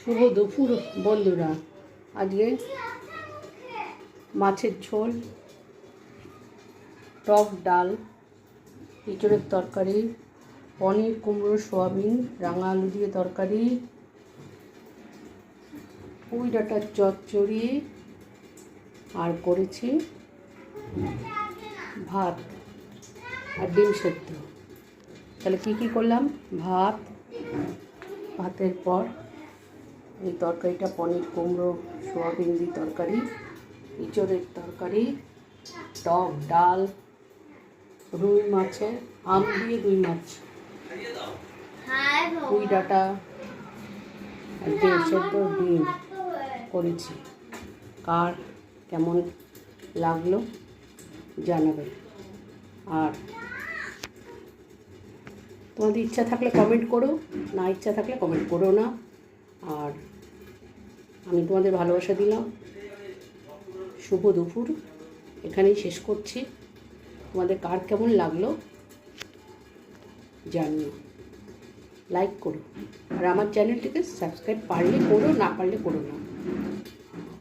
শুভ দুপুর বন্ধুরা। আজকে মাছের ঝোল, টক ডাল, এঁচোড়ের তরকারি, পনির কুমড়ো সোয়াবিন রাঙা আলু দিয়ে তরকারি, পুঁই ডাঁটার চচ্চড়ি, আর করেছি ভাত আর ডিম সেদ্ধ। তাহলে কী কী করলাম? ভাতের পর এই তরকারিটা পনির কুমড়ো সোয়াবিন দিয়ে তরকারি, এঁচোড়ের তরকারি, টক ডাল, রুই মাছের আম দিয়ে রুই মাছ, পুঁই ডাঁটা আর ডিম সেদ্ধ ডিম করেছি। কার কেমন লাগলো জানাবে, আর তোমাদের ইচ্ছা থাকলে কমেন্ট করো, না ইচ্ছা থাকলে কমেন্ট করো না। আর আমি তোমাদের ভালোবাসা দিলাম। শুভ দুপুর, এখানেই শেষ করছি। তোমাদের কার কেমন লাগলো জানিও, লাইক করো, আর আমার চ্যানেলটিকে সাবস্ক্রাইব পারলে করো, না পারলে করো না।